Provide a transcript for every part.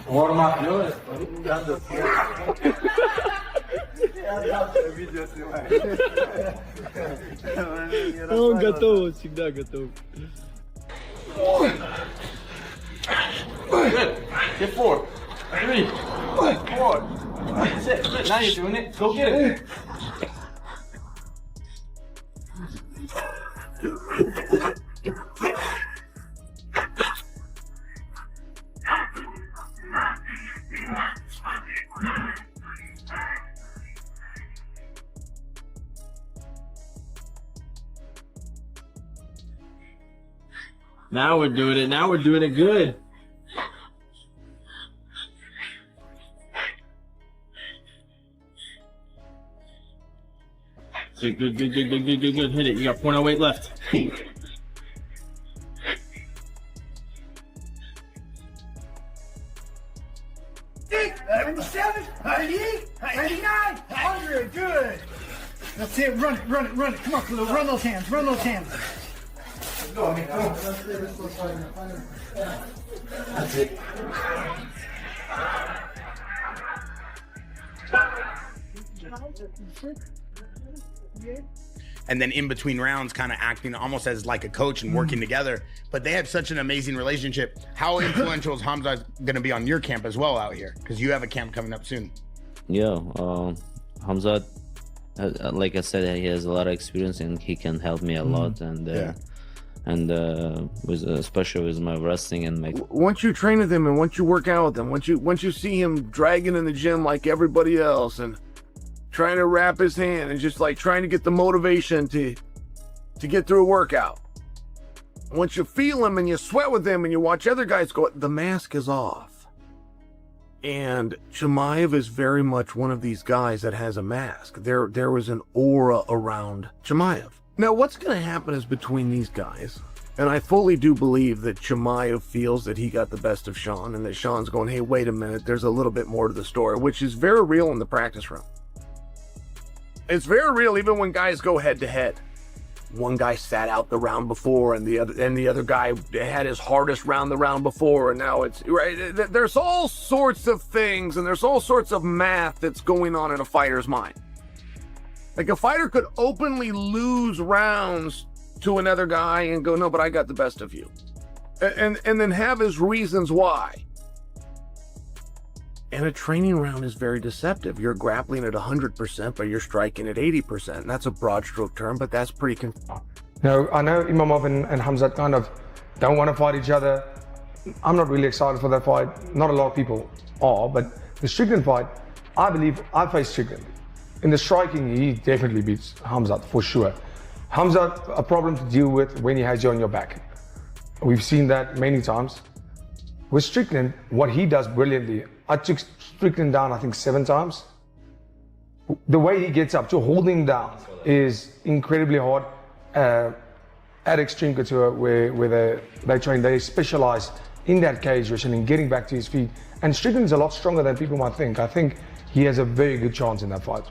Он готов, всегда готов. Good. Get 4, 3, 4. That's it. Now you're doing it. Go get it. Now we're doing it. Now we're doing it good. Good. Hit it. You got 0.08 left. 97, 98, 99, 100. Good. That's it. Run it. Come on, Khalil. Run those hands. That's it. And then in between rounds, kind of acting almost as like a coach and working together. But they have such an amazing relationship. How influential is Khamzat going to be on your camp as well out here? Because you have a camp coming up soon. Yeah, Khamzat, like I said, he has a lot of experience and he can help me a lot. And especially with my wrestling and my. Once you train with him and once you work out with him, once you see him dragging in the gym like everybody else and trying to wrap his hand and just like trying to get the motivation to get through a workout. Once you feel him and you sweat with him and you watch other guys go, the mask is off. And Chimaev is very much one of these guys that has a mask. There was an aura around Chimaev. Now what's going to happen is between these guys, and I fully do believe that Chimaev feels that he got the best of Sean and that Sean's going, hey, wait a minute, there's a little bit more to the story, which is very real in the practice room. It's very real even when guys go head to head. One guy sat out the round before and the other guy had his hardest round the round before, and now it's right. There's all sorts of things and there's all sorts of math that's going on in a fighter's mind. Like a fighter could openly lose rounds to another guy and go, no, but I got the best of you. And then have his reasons why. And a training round is very deceptive. You're grappling at 100%, but you're striking at 80%. And that's a broad stroke term, but that's pretty No, I know Imamov and Khamzat kind of don't want to fight each other. I'm not really excited for that fight. Not a lot of people are, but the Strickland fight, I believe I faced Strickland. In the striking, he definitely beats Khamzat for sure. Khamzat, a problem to deal with when he has you on your back. We've seen that many times. With Strickland, what he does brilliantly, I took Strickland down, I think 7 times. The way he gets up to hold him down is incredibly hard. At Extreme Couture, where they specialize in that cage wrestling, getting back to his feet. And Strickland's a lot stronger than people might think. I think he has a very good chance in that fight.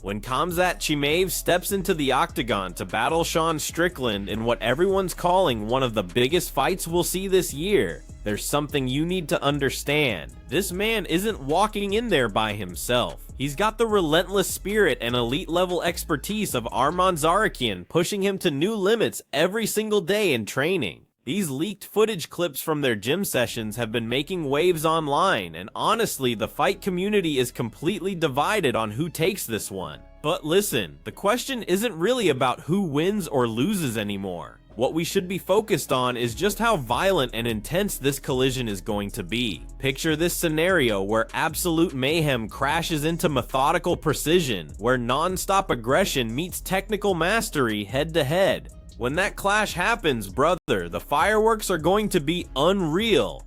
When Khamzat Chimaev steps into the octagon to battle Sean Strickland in what everyone's calling one of the biggest fights we'll see this year, there's something you need to understand. This man isn't walking in there by himself. He's got the relentless spirit and elite level expertise of Arman Tsarukyan pushing him to new limits every single day in training. These leaked footage clips from their gym sessions have been making waves online, and honestly, the fight community is completely divided on who takes this one. But listen, the question isn't really about who wins or loses anymore. What we should be focused on is just how violent and intense this collision is going to be. Picture this scenario where absolute mayhem crashes into methodical precision, where non-stop aggression meets technical mastery head to head. When that clash happens, brother, the fireworks are going to be unreal.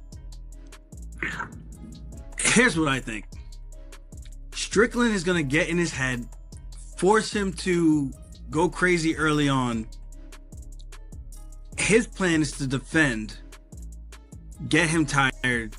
Here's what I think. Strickland is going to get in his head, force him to go crazy early on. His plan is to defend, get him tired,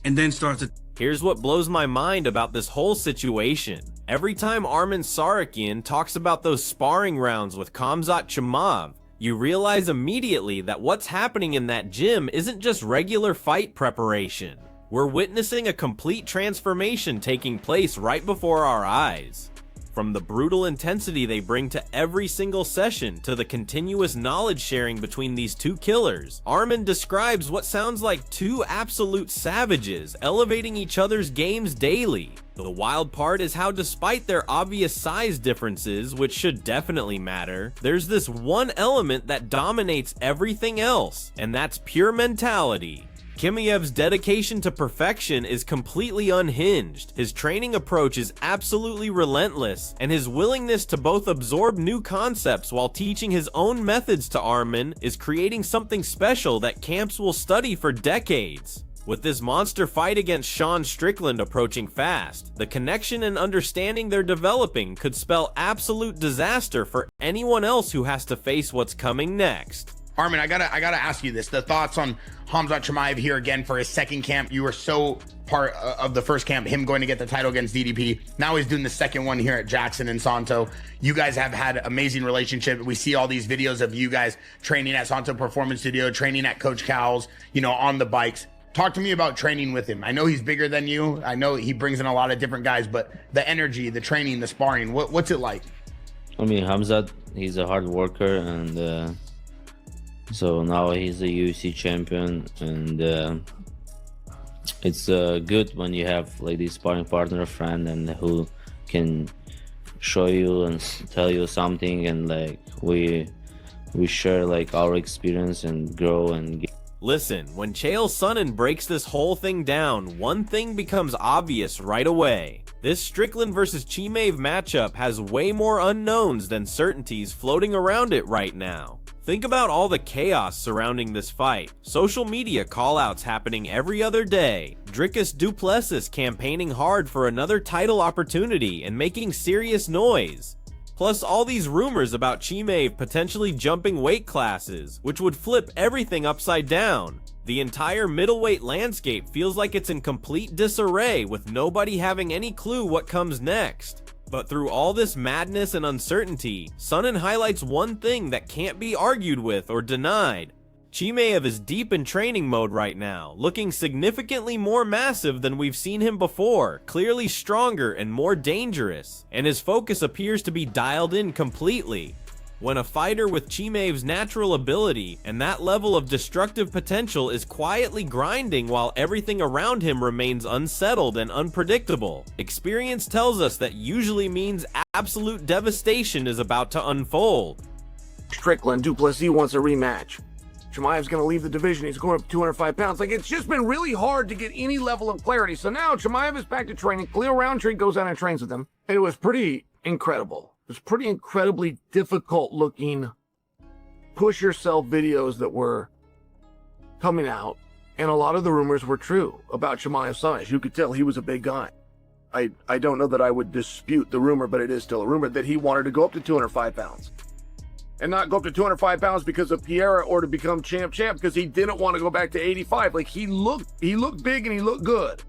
and then start to... Here's what blows my mind about this whole situation. Every time Arman Tsarukyan talks about those sparring rounds with Khamzat Chimaev, you realize immediately that what's happening in that gym isn't just regular fight preparation. We're witnessing a complete transformation taking place right before our eyes. From the brutal intensity they bring to every single session to the continuous knowledge sharing between these two killers, Arman describes what sounds like two absolute savages elevating each other's games daily. The wild part is how, despite their obvious size differences, which should definitely matter, there's this one element that dominates everything else, and that's pure mentality. Chimaev's dedication to perfection is completely unhinged, his training approach is absolutely relentless, and his willingness to both absorb new concepts while teaching his own methods to Arman is creating something special that camps will study for decades. With this monster fight against Sean Strickland approaching fast, the connection and understanding they're developing could spell absolute disaster for anyone else who has to face what's coming next. Arman, I gotta ask you this. The thoughts on Khamzat Chimaev here again for his second camp. You were so part of the first camp, him going to get the title against DDP. Now he's doing the second one here at Jackson and Santo. You guys have had amazing relationship. We see all these videos of you guys training at Santo Performance Studio, training at Coach Cal's, you know, on the bikes. Talk to me about training with him. I know he's bigger than you. I know he brings in a lot of different guys, but the energy, the training, the sparring, what's it like? I mean, Khamzat, he's a hard worker, and so now he's a UFC champion, and it's good when you have like this sparring partner, friend, and who can show you and tell you something, and like we share like our experience and grow and get. Listen, when Chael Sonnen breaks this whole thing down, one thing becomes obvious right away. This Strickland versus Chimaev matchup has way more unknowns than certainties floating around it right now. Think about all the chaos surrounding this fight. Social media callouts happening every other day. Dricus du Plessis campaigning hard for another title opportunity and making serious noise. Plus all these rumors about Chimaev potentially jumping weight classes, which would flip everything upside down. The entire middleweight landscape feels like it's in complete disarray, with nobody having any clue what comes next. But through all this madness and uncertainty, Sonnen highlights one thing that can't be argued with or denied. Chimaev is deep in training mode right now, looking significantly more massive than we've seen him before, clearly stronger and more dangerous, and his focus appears to be dialed in completely. When a fighter with Chimaev's natural ability and that level of destructive potential is quietly grinding while everything around him remains unsettled and unpredictable, experience tells us that usually means absolute devastation is about to unfold. Strickland, du Plessis wants a rematch. Chimaev's going to leave the division. He's going up to 205 pounds. Like, it's just been really hard to get any level of clarity. So now Chimaev is back to training. Khalil Roundtree goes out and trains with him. And it was pretty incredible. It was pretty incredibly difficult looking push yourself videos that were coming out. And a lot of the rumors were true about Chimaev's size. You could tell he was a big guy. I don't know that I would dispute the rumor, but it is still a rumor that he wanted to go up to 205 pounds. And not go up to 205 pounds because of Pierre or to become champ because he didn't want to go back to 85. Like, he looked big and he looked good.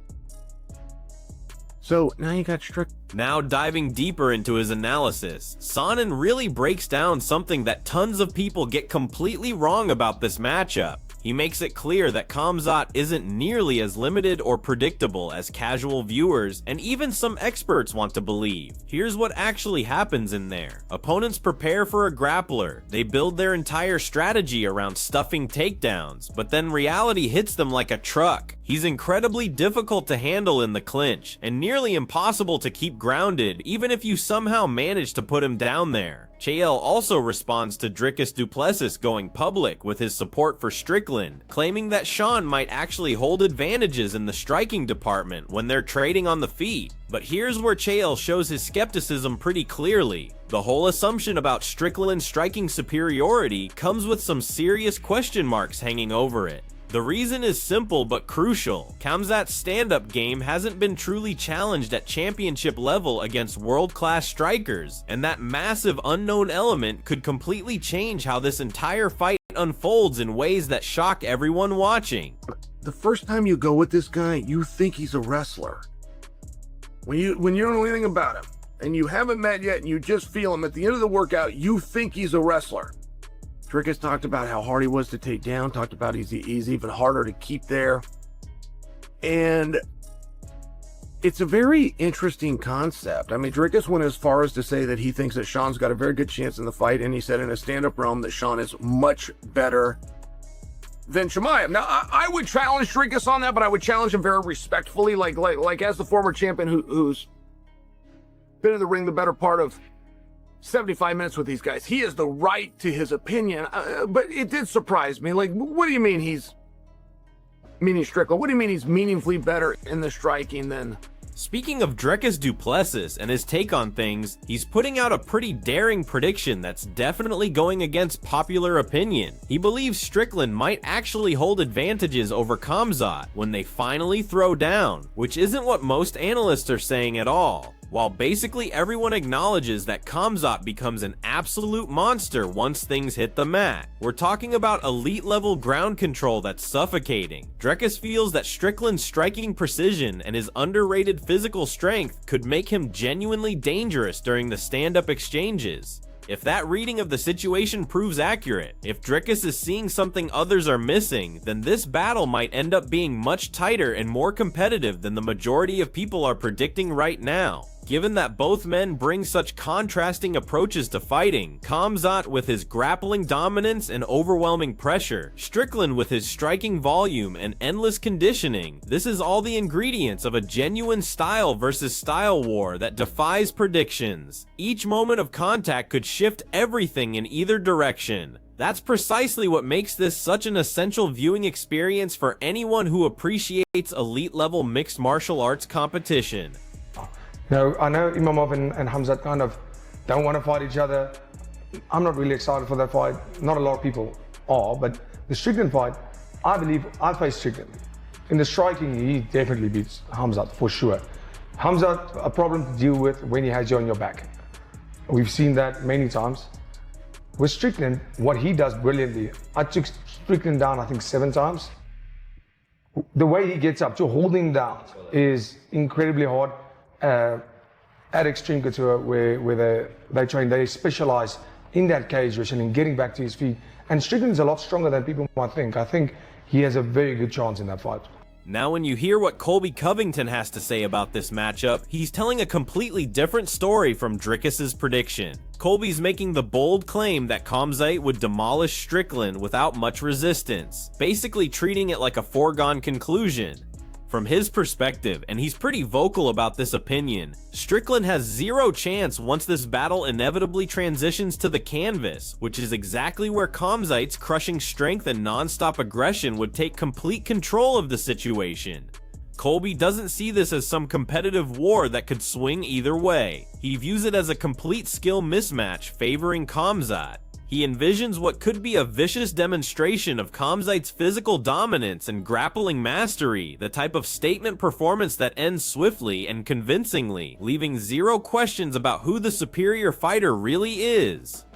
So now you got Strickland. Now diving deeper into his analysis, Sonnen really breaks down something that tons of people get completely wrong about this matchup. He makes it clear that Khamzat isn't nearly as limited or predictable as casual viewers and even some experts want to believe. Here's what actually happens in there. Opponents prepare for a grappler. They build their entire strategy around stuffing takedowns, but then reality hits them like a truck. He's incredibly difficult to handle in the clinch and nearly impossible to keep grounded even if you somehow manage to put him down there. Chael also responds to Dricus du Plessis going public with his support for Strickland, claiming that Sean might actually hold advantages in the striking department when they're trading on the feet. But here's where Chael shows his skepticism pretty clearly. The whole assumption about Strickland's striking superiority comes with some serious question marks hanging over it. The reason is simple but crucial. Khamzat's stand-up game hasn't been truly challenged at championship level against world-class strikers, and that massive unknown element could completely change how this entire fight unfolds in ways that shock everyone watching. The first time you go with this guy, you think he's a wrestler. When you don't know anything about him, and you haven't met yet, and you just feel him at the end of the workout, you think he's a wrestler. Dricus talked about how hard he was to take down, talked about he's even harder to keep there. And it's a very interesting concept. I mean, Dricus went as far as to say that he thinks that Sean's got a very good chance in the fight, and he said in a stand-up realm that Sean is much better than Chimaev. Now, I would challenge Dricus on that, but I would challenge him very respectfully, like as the former champion who's been in the ring the better part of 75 minutes with these guys. He has the right to his opinion, but it did surprise me. Like, what do you mean meaning Strickland? What do you mean he's meaningfully better in the striking than... Speaking of Dricus du Plessis and his take on things, he's putting out a pretty daring prediction that's definitely going against popular opinion. He believes Strickland might actually hold advantages over Khamzat when they finally throw down, which isn't what most analysts are saying at all. While basically everyone acknowledges that Khamzat becomes an absolute monster once things hit the mat. We're talking about elite level ground control that's suffocating. Dricus feels that Strickland's striking precision and his underrated physical strength could make him genuinely dangerous during the stand-up exchanges. If that reading of the situation proves accurate, if Dricus is seeing something others are missing, then this battle might end up being much tighter and more competitive than the majority of people are predicting right now. Given that both men bring such contrasting approaches to fighting, Khamzat with his grappling dominance and overwhelming pressure, Strickland with his striking volume and endless conditioning, this is all the ingredients of a genuine style versus style war that defies predictions. Each moment of contact could shift everything in either direction. That's precisely what makes this such an essential viewing experience for anyone who appreciates elite-level mixed martial arts competition. I know Imamov and Khamzat kind of don't want to fight each other. I'm not really excited for that fight. Not a lot of people are, but the Strickland fight, I believe I faced Strickland. In the striking, he definitely beats Khamzat for sure. Khamzat, a problem to deal with when he has you on your back. We've seen that many times. With Strickland, what he does brilliantly, I took Strickland down, I think 7 times. The way he gets up to hold him down is incredibly hard. At Extreme Couture, where they train, they specialize in that cage wrestling and getting back to his feet. And Strickland's a lot stronger than people might think. I think he has a very good chance in that fight. Now when you hear what Colby Covington has to say about this matchup, he's telling a completely different story from Dricus's prediction. Colby's making the bold claim that Khamzat would demolish Strickland without much resistance, basically treating it like a foregone conclusion. From his perspective, and he's pretty vocal about this opinion, Strickland has zero chance once this battle inevitably transitions to the canvas, which is exactly where Khamzat's crushing strength and non-stop aggression would take complete control of the situation. Colby doesn't see this as some competitive war that could swing either way. He views it as a complete skill mismatch favoring Khamzat. He envisions what could be a vicious demonstration of Khamzat's physical dominance and grappling mastery, the type of statement performance that ends swiftly and convincingly, leaving zero questions about who the superior fighter really is.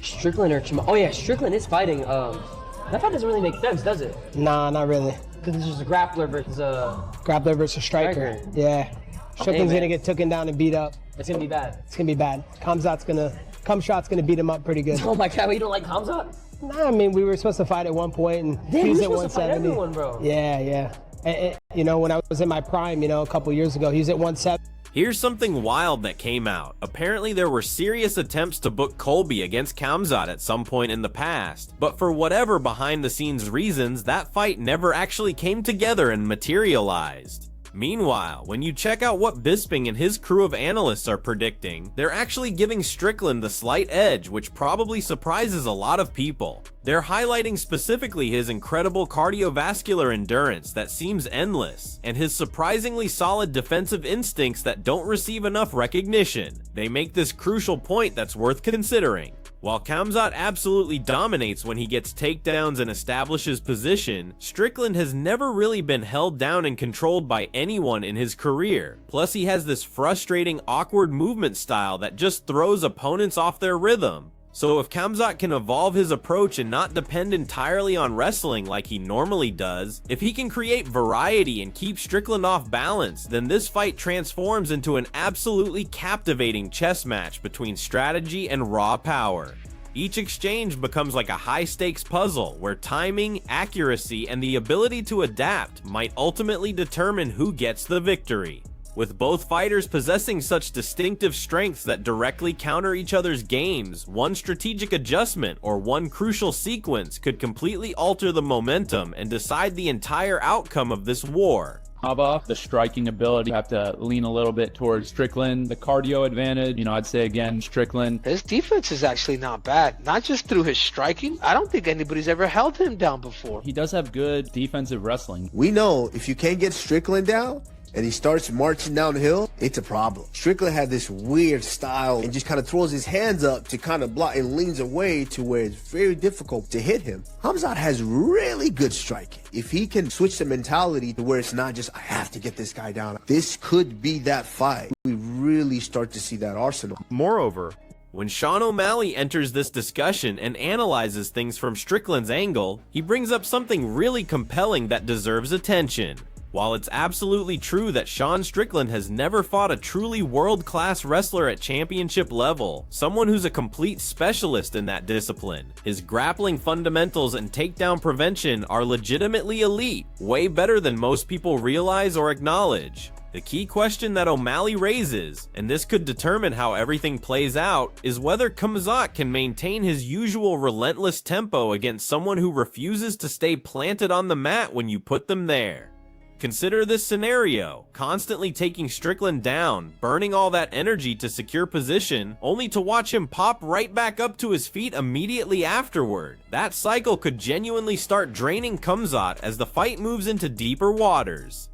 Strickland or Chimaev? Oh yeah, Strickland is fighting. That fight doesn't really make sense, does it? Nah, not really. Because it's just a grappler versus a... Grappler versus striker. Yeah. Strickland's gonna get taken down and beat up. It's gonna be bad. It's gonna be bad. Khamzat's gonna beat him up pretty good. Oh my god, you don't like Khamzat? Nah, I mean, we were supposed to fight at one point, and Damn, he's we're at supposed to fight 170. everyone, bro. Yeah. You know, when I was in my prime, you know, a couple years ago, he was at 170. Here's something wild that came out. Apparently there were serious attempts to book Colby against Khamzat at some point in the past, but for whatever behind the scenes reasons, that fight never actually came together and materialized. Meanwhile, when you check out what Bisping and his crew of analysts are predicting, they're actually giving Strickland the slight edge, which probably surprises a lot of people. They're highlighting specifically his incredible cardiovascular endurance that seems endless, and his surprisingly solid defensive instincts that don't receive enough recognition. They make this crucial point that's worth considering. While Khamzat absolutely dominates when he gets takedowns and establishes position, Strickland has never really been held down and controlled by anyone in his career. Plus he has this frustrating, awkward movement style that just throws opponents off their rhythm. So if Khamzat can evolve his approach and not depend entirely on wrestling like he normally does, if he can create variety and keep Strickland off balance, then this fight transforms into an absolutely captivating chess match between strategy and raw power. Each exchange becomes like a high-stakes puzzle where timing, accuracy, and the ability to adapt might ultimately determine who gets the victory. With both fighters possessing such distinctive strengths that directly counter each other's games, one strategic adjustment or one crucial sequence could completely alter the momentum and decide the entire outcome of this war. The striking ability, you have to lean a little bit towards Strickland. The cardio advantage, I'd say again, Strickland. His defense is actually not bad. Not just through his striking. I don't think anybody's ever held him down before. He does have good defensive wrestling. We know if you can't get Strickland down, and he starts marching downhill, it's a problem. Strickland had this weird style and just kind of throws his hands up to kind of block and leans away to where it's very difficult to hit him. Khamzat has really good striking. If he can switch the mentality to where it's not just, I have to get this guy down, this could be that fight. We really start to see that arsenal. Moreover, when Sean O'Malley enters this discussion and analyzes things from Strickland's angle, he brings up something really compelling that deserves attention. While it's absolutely true that Sean Strickland has never fought a truly world-class wrestler at championship level, someone who's a complete specialist in that discipline, his grappling fundamentals and takedown prevention are legitimately elite, way better than most people realize or acknowledge. The key question that O'Malley raises, and this could determine how everything plays out, is whether Khamzat can maintain his usual relentless tempo against someone who refuses to stay planted on the mat when you put them there. Consider this scenario, constantly taking Strickland down, burning all that energy to secure position, only to watch him pop right back up to his feet immediately afterward. That cycle could genuinely start draining Khamzat as the fight moves into deeper waters.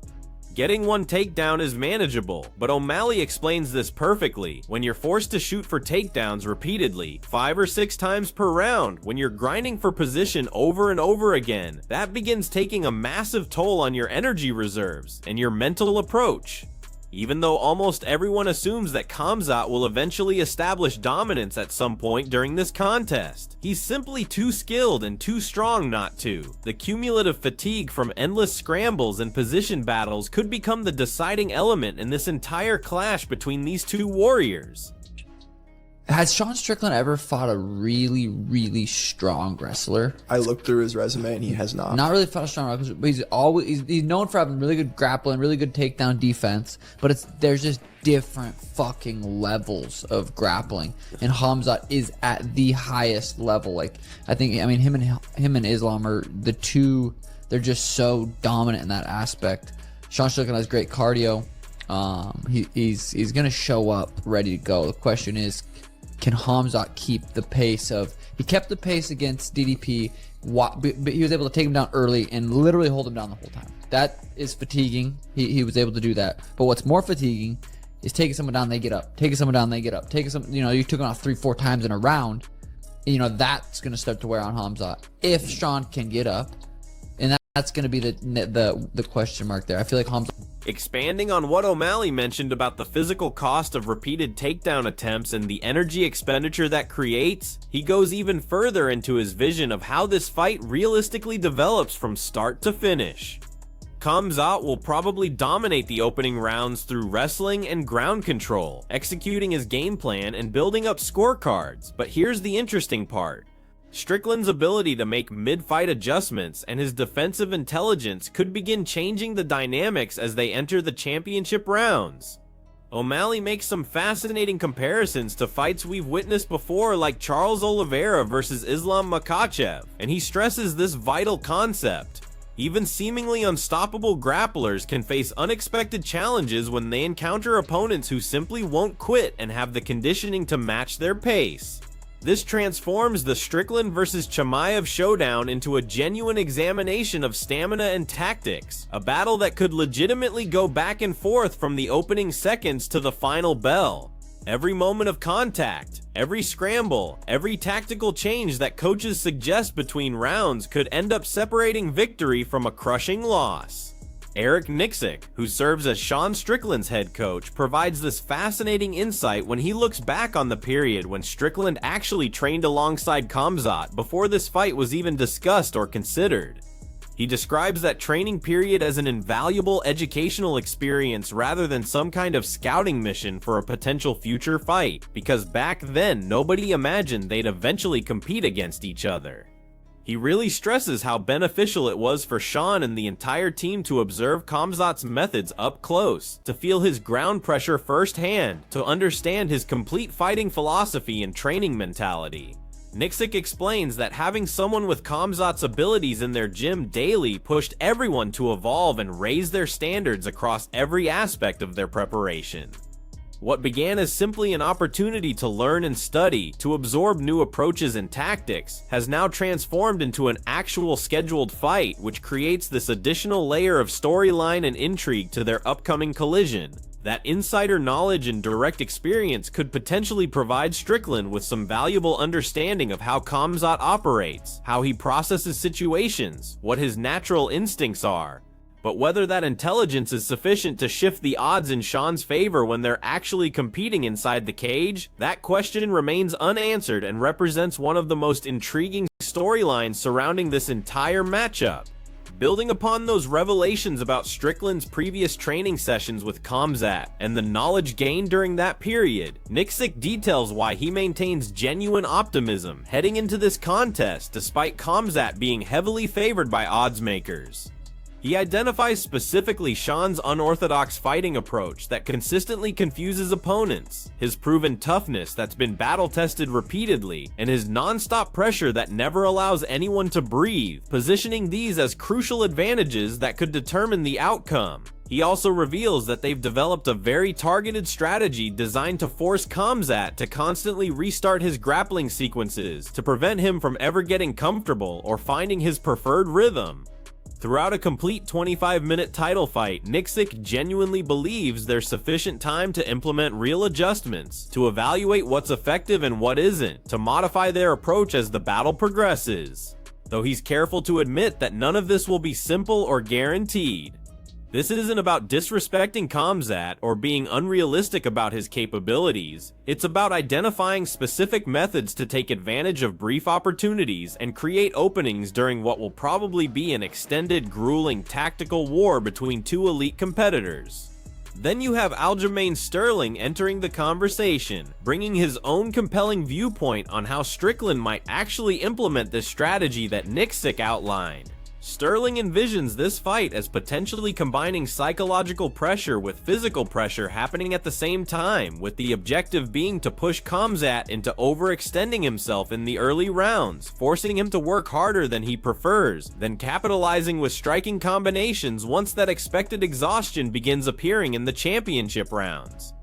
Getting one takedown is manageable, but O'Malley explains this perfectly. When you're forced to shoot for takedowns repeatedly, 5 or 6 times per round, when you're grinding for position over and over again, that begins taking a massive toll on your energy reserves and your mental approach. Even though almost everyone assumes that Khamzat will eventually establish dominance at some point during this contest, he's simply too skilled and too strong not to. The cumulative fatigue from endless scrambles and position battles could become the deciding element in this entire clash between these two warriors. Has Sean Strickland ever fought a really, really strong wrestler? I looked through his resume and he has not. Not really fought a strong wrestler, but he's known for having really good grappling, really good takedown defense. But there's just different fucking levels of grappling, and Khamzat is at the highest level. Like him and Islam are the two. They're just so dominant in that aspect. Sean Strickland has great cardio. He's gonna show up ready to go. The question is, can Khamzat keep the pace of... He kept the pace against DDP, but he was able to take him down early and literally hold him down the whole time. That is fatiguing. He was able to do that. But what's more fatiguing is taking someone down, they get up. Taking someone down, they get up. You took him off 3-4 times in a round. That's going to start to wear on Khamzat. If Sean can get up, and that's going to be the question mark there. I feel like Khamzat... Expanding on what O'Malley mentioned about the physical cost of repeated takedown attempts and the energy expenditure that creates, he goes even further into his vision of how this fight realistically develops from start to finish. Khamzat will probably dominate the opening rounds through wrestling and ground control, executing his game plan and building up scorecards, but here's the interesting part. Strickland's ability to make mid-fight adjustments and his defensive intelligence could begin changing the dynamics as they enter the championship rounds. O'Malley makes some fascinating comparisons to fights we've witnessed before, like Charles Oliveira versus Islam Makhachev, and he stresses this vital concept. Even seemingly unstoppable grapplers can face unexpected challenges when they encounter opponents who simply won't quit and have the conditioning to match their pace. This transforms the Strickland versus Chimaev showdown into a genuine examination of stamina and tactics, a battle that could legitimately go back and forth from the opening seconds to the final bell. Every moment of contact, every scramble, every tactical change that coaches suggest between rounds could end up separating victory from a crushing loss. Eric Nixick, who serves as Sean Strickland's head coach, provides this fascinating insight when he looks back on the period when Strickland actually trained alongside Khamzat before this fight was even discussed or considered. He describes that training period as an invaluable educational experience rather than some kind of scouting mission for a potential future fight, because back then nobody imagined they'd eventually compete against each other. He really stresses how beneficial it was for Sean and the entire team to observe Khamzat's methods up close, to feel his ground pressure firsthand, to understand his complete fighting philosophy and training mentality. Nixick explains that having someone with Khamzat's abilities in their gym daily pushed everyone to evolve and raise their standards across every aspect of their preparation. What began as simply an opportunity to learn and study, to absorb new approaches and tactics, has now transformed into an actual scheduled fight, which creates this additional layer of storyline and intrigue to their upcoming collision. That insider knowledge and direct experience could potentially provide Strickland with some valuable understanding of how Khamzat operates, how he processes situations, what his natural instincts are. But whether that intelligence is sufficient to shift the odds in Sean's favor when they're actually competing inside the cage, that question remains unanswered and represents one of the most intriguing storylines surrounding this entire matchup. Building upon those revelations about Strickland's previous training sessions with Khamzat and the knowledge gained during that period, Nixick details why he maintains genuine optimism heading into this contest despite Khamzat being heavily favored by odds makers. He identifies specifically Sean's unorthodox fighting approach that consistently confuses opponents, his proven toughness that's been battle-tested repeatedly, and his non-stop pressure that never allows anyone to breathe, positioning these as crucial advantages that could determine the outcome. He also reveals that they've developed a very targeted strategy designed to force Khamzat to constantly restart his grappling sequences to prevent him from ever getting comfortable or finding his preferred rhythm. Throughout a complete 25-minute title fight, Nixick genuinely believes there's sufficient time to implement real adjustments, to evaluate what's effective and what isn't, to modify their approach as the battle progresses. Though he's careful to admit that none of this will be simple or guaranteed. This isn't about disrespecting Khamzat or being unrealistic about his capabilities. It's about identifying specific methods to take advantage of brief opportunities and create openings during what will probably be an extended, grueling tactical war between two elite competitors. Then you have Aljamain Sterling entering the conversation, bringing his own compelling viewpoint on how Strickland might actually implement this strategy that Nixick outlined. Sterling envisions this fight as potentially combining psychological pressure with physical pressure happening at the same time, with the objective being to push Khamzat into overextending himself in the early rounds, forcing him to work harder than he prefers, then capitalizing with striking combinations once that expected exhaustion begins appearing in the championship rounds.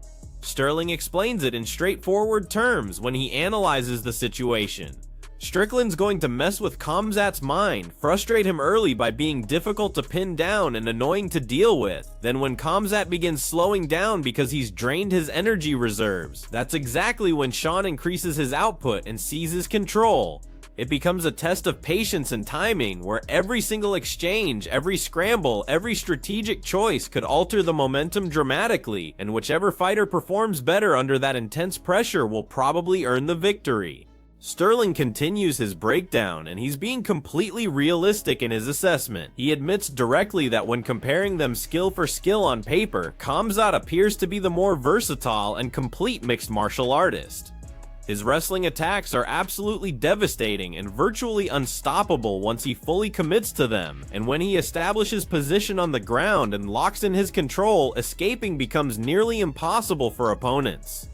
Sterling explains it in straightforward terms when he analyzes the situation. Strickland's going to mess with Khamzat's mind, frustrate him early by being difficult to pin down and annoying to deal with. Then when Khamzat begins slowing down because he's drained his energy reserves, that's exactly when Sean increases his output and seizes control. It becomes a test of patience and timing, where every single exchange, every scramble, every strategic choice could alter the momentum dramatically, and whichever fighter performs better under that intense pressure will probably earn the victory. Sterling continues his breakdown, and he's being completely realistic in his assessment. He admits directly that when comparing them skill for skill on paper, Khamzat appears to be the more versatile and complete mixed martial artist. His wrestling attacks are absolutely devastating and virtually unstoppable once he fully commits to them, and when he establishes position on the ground and locks in his control, escaping becomes nearly impossible for opponents.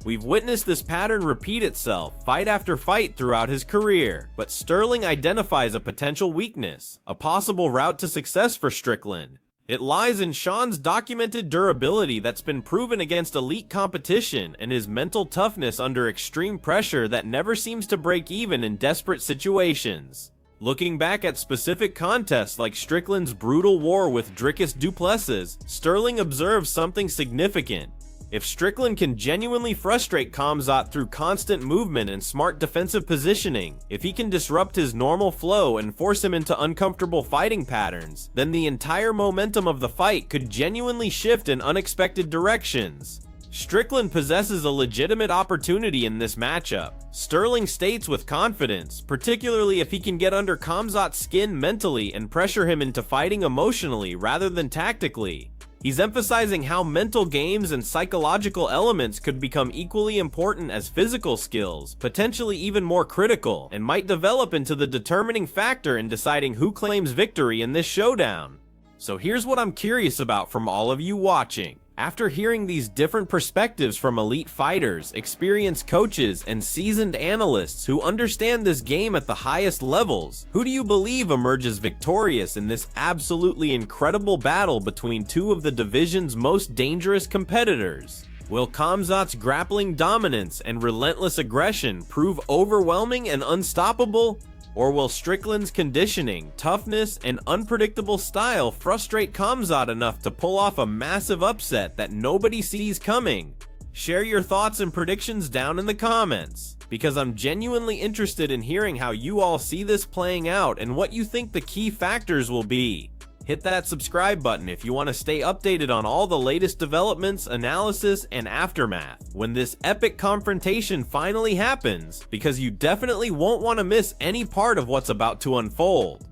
We've witnessed this pattern repeat itself fight after fight throughout his career, but Sterling identifies a potential weakness, a possible route to success for Strickland. It lies in Sean's documented durability that's been proven against elite competition and his mental toughness under extreme pressure that never seems to break even in desperate situations. Looking back at specific contests like Strickland's brutal war with Dricus du Plessis, Sterling observes something significant. If Strickland can genuinely frustrate Khamzat through constant movement and smart defensive positioning, if he can disrupt his normal flow and force him into uncomfortable fighting patterns, then the entire momentum of the fight could genuinely shift in unexpected directions. Strickland possesses a legitimate opportunity in this matchup. Sterling states with confidence, particularly if he can get under Khamzat's skin mentally and pressure him into fighting emotionally rather than tactically. He's emphasizing how mental games and psychological elements could become equally important as physical skills, potentially even more critical, and might develop into the determining factor in deciding who claims victory in this showdown. So here's what I'm curious about from all of you watching. After hearing these different perspectives from elite fighters, experienced coaches, and seasoned analysts who understand this game at the highest levels, who do you believe emerges victorious in this absolutely incredible battle between two of the division's most dangerous competitors? Will Khamzat's grappling dominance and relentless aggression prove overwhelming and unstoppable? Or will Strickland's conditioning, toughness, and unpredictable style frustrate Khamzat enough to pull off a massive upset that nobody sees coming? Share your thoughts and predictions down in the comments, because I'm genuinely interested in hearing how you all see this playing out and what you think the key factors will be. Hit that subscribe button if you want to stay updated on all the latest developments, analysis, and aftermath when this epic confrontation finally happens, because you definitely won't want to miss any part of what's about to unfold.